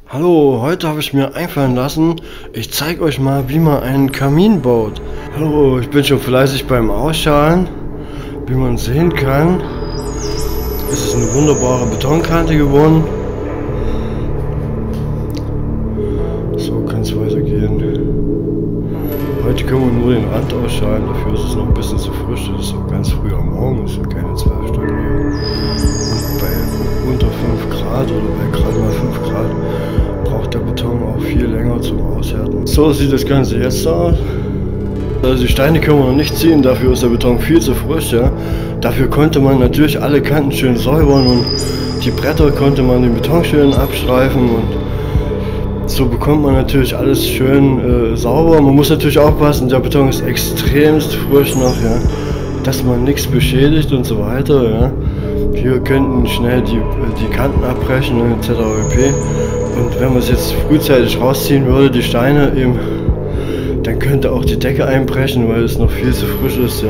Hallo, heute habe ich mir einfallen lassen, ich zeige euch mal, wie man einen Kamin baut. Hallo, ich bin schon fleißig beim Ausschalen. Wie man sehen kann, ist es eine wunderbare Betonkante geworden. So kann es weitergehen. Heute können wir nur den Rand ausschalen, dafür ist es noch ein bisschen zu frisch. Das ist auch ganz früh am Morgen, es sind keine 12 Stunden mehr. Und bei unter 5 Grad oder bei gerade mal 5 Grad braucht der Beton auch viel länger zum Aushärten. So sieht das Ganze jetzt aus. Also die Steine können wir noch nicht ziehen, dafür ist der Beton viel zu frisch. Ja. Dafür konnte man natürlich alle Kanten schön säubern und die Bretter konnte man den Beton schön abstreifen und so bekommt man natürlich alles schön sauber. Man muss natürlich aufpassen, der Beton ist extremst frisch noch, ja, dass man nichts beschädigt und so weiter. Ja. Hier könnten schnell die Kanten abbrechen etc. pp. Und wenn man es jetzt frühzeitig rausziehen würde, die Steine eben, dann könnte auch die Decke einbrechen, weil es noch viel zu frisch ist. Ja.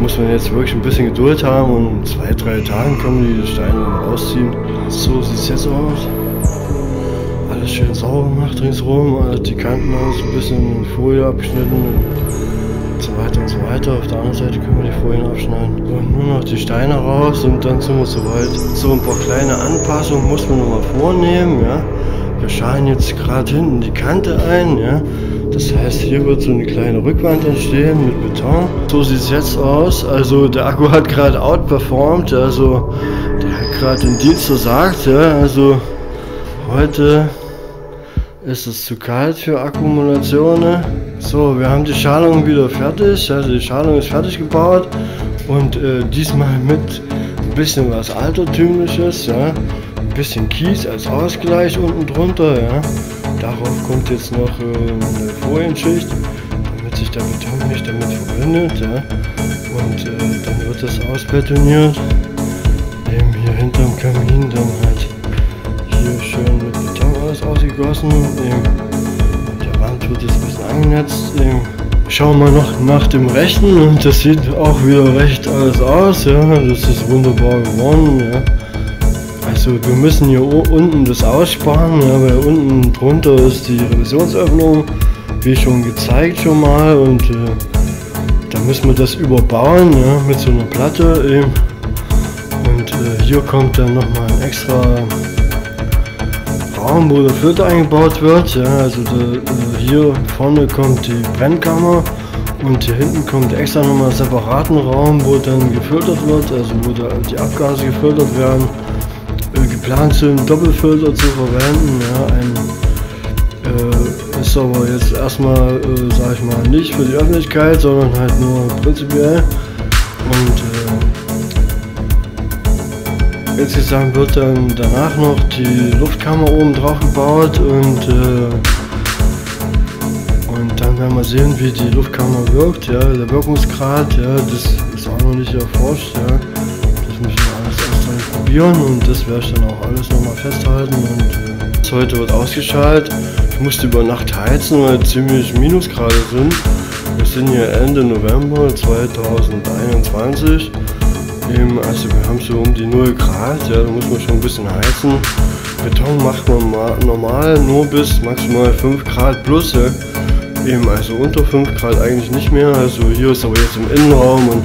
Muss man jetzt wirklich ein bisschen Geduld haben und in 2-3 Tagen können wir die Steine dann rausziehen. So sieht es jetzt aus. Alles schön sauber gemacht ringsherum, die Kanten aus, ein bisschen Folie abgeschnitten und so weiter und so weiter. Auf der anderen Seite können wir die Folien abschneiden. Und nur noch die Steine raus und dann sind wir soweit. So ein paar kleine Anpassungen muss man noch mal vornehmen. Ja. Wir schalen jetzt gerade hinten die Kante ein. Ja. Das heißt, hier wird so eine kleine Rückwand entstehen mit Beton. So sieht es jetzt aus. Also der Akku hat gerade outperformed. Also der hat gerade den Dienst versagt. Ja. Also heute ist es zu kalt für Akkumulationen. So, wir haben die Schalung wieder fertig. Also die Schalung ist fertig gebaut und diesmal mit ein bisschen was Altertümliches. Ja. Ein bisschen Kies als Ausgleich unten drunter. Ja. Darauf kommt jetzt noch eine Folienschicht, damit sich der Beton nicht damit verbindet. Ja. Und dann wird das ausbetoniert. Eben hier hinterm Kamin dann halt hier schön mit Beton alles ausgegossen. Und der Wand wird jetzt ein bisschen angenetzt. Schauen wir noch nach dem rechten und das sieht auch wieder recht alles aus. Ja. Das ist wunderbar geworden. Ja. Also wir müssen hier unten das aussparen, ja, weil unten drunter ist die Revisionsöffnung, wie schon gezeigt schon mal, und da müssen wir das überbauen, ja, mit so einer Platte eben. Und hier kommt dann nochmal ein extra Raum, wo der Filter eingebaut wird. Ja, also hier vorne kommt die Brennkammer und hier hinten kommt extra nochmal einen separaten Raum, wo dann gefiltert wird, also wo die Abgase gefiltert werden. Geplant sind, Doppelfilter zu verwenden. Ja, ist aber jetzt erstmal, sage ich mal, nicht für die Öffentlichkeit, sondern halt nur prinzipiell. Und insgesamt wird dann danach noch die Luftkammer oben drauf gebaut und dann werden wir sehen, wie die Luftkammer wirkt. Ja, der Wirkungsgrad, ja, das ist auch noch nicht erforscht. Ja. Das müssen wir alles erst dann probieren und das werde ich dann auch alles nochmal festhalten. Und heute wird ausgeschaltet. Ich musste über Nacht heizen, weil ziemlich Minusgrade sind. Wir sind hier Ende November 2021. Also wir haben so um die 0 Grad, ja, da muss man schon ein bisschen heizen. Beton macht man normal nur bis maximal 5 Grad plus, ja. Also unter 5 Grad eigentlich nicht mehr. Also hier ist aber jetzt im Innenraum und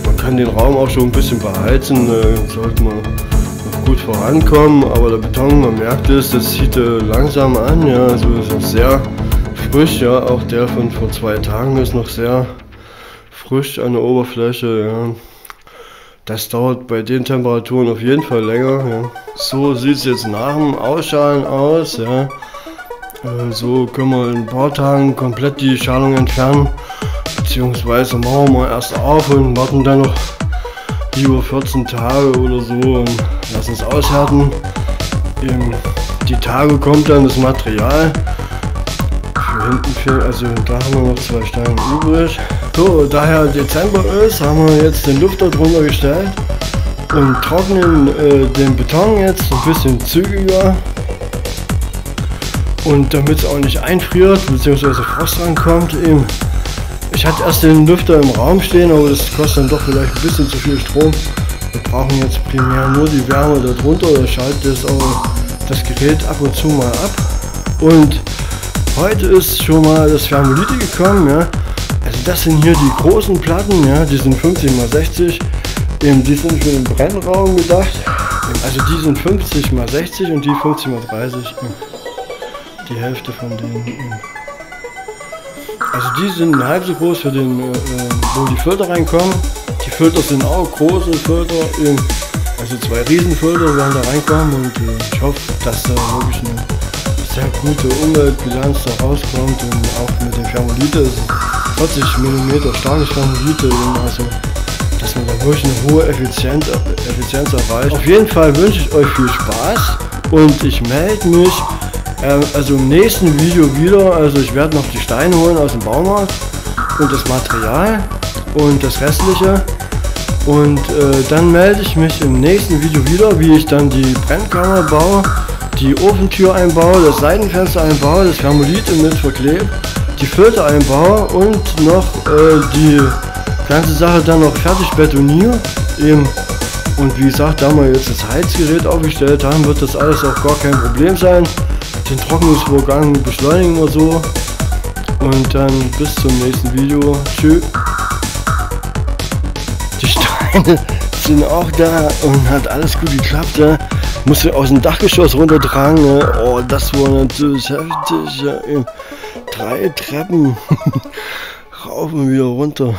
man kann den Raum auch schon ein bisschen beheizen, sollte man noch gut vorankommen. Aber der Beton, man merkt es, das zieht langsam an, ja, also es ist sehr frisch, ja, auch der von vor 2 Tagen ist noch sehr frisch an der Oberfläche, ja. Das dauert bei den Temperaturen auf jeden Fall länger. Ja. So sieht es jetzt nach dem Ausschalen aus. Ja. So können wir in ein paar Tagen komplett die Schalung entfernen. Beziehungsweise machen wir erst auf und warten dann noch über 14 Tage oder so und lassen es aushärten. Die Tage kommt dann das Material. Für hinten fehlt, also da haben wir noch 2 Steine übrig. So, daher Dezember ist, haben wir jetzt den Lüfter drunter gestellt und trocknen den Beton jetzt ein bisschen zügiger. Und damit es auch nicht einfriert bzw. Frost rankommt. Ich hatte erst den Lüfter im Raum stehen, aber das kostet dann doch vielleicht ein bisschen zu viel Strom. Wir brauchen jetzt primär nur die Wärme darunter, da schaltet es auch das Gerät ab und zu mal ab. Und heute ist schon mal das Thermolite gekommen, ja. Also das sind hier die großen Platten, ja, die sind 50x60, die sind für den Brennraum gedacht. Also die sind 50x60 und die 50x30, die Hälfte von denen. Also die sind halb so groß für den, wo die Filter reinkommen. Die Filter sind auch große Filter, also 2 Riesenfilter werden da reinkommen und ich hoffe, dass da wirklich eine sehr gute Umweltbilanz da rauskommt und auch mit dem Thermolite, 40 mm starkes Thermolite, also dass man da wirklich eine hohe Effizienz erreicht. Auf jeden Fall wünsche ich euch viel Spaß und ich melde mich also im nächsten Video wieder. Also ich werde noch die Steine holen aus dem Baumarkt und das Material und das Restliche. Und dann melde ich mich im nächsten Video wieder, wie ich dann die Brennkammer baue, die Ofentür einbaue, das Seitenfenster einbaue, das Thermolite mit verklebt, die Filter einbaue und noch die ganze Sache dann noch fertig betoniere. Und wie gesagt, da wir jetzt das Heizgerät aufgestellt haben, wird das alles auch gar kein Problem sein. Den Trocknungsvorgang beschleunigen oder so. Und dann bis zum nächsten Video. Tschüss. Die Steine sind auch da und hat alles gut geklappt. Ja. Musste aus dem Dachgeschoss runtertragen. Ja. Oh, das war natürlich heftig. Ja. 3 Treppen rauf und wieder runter.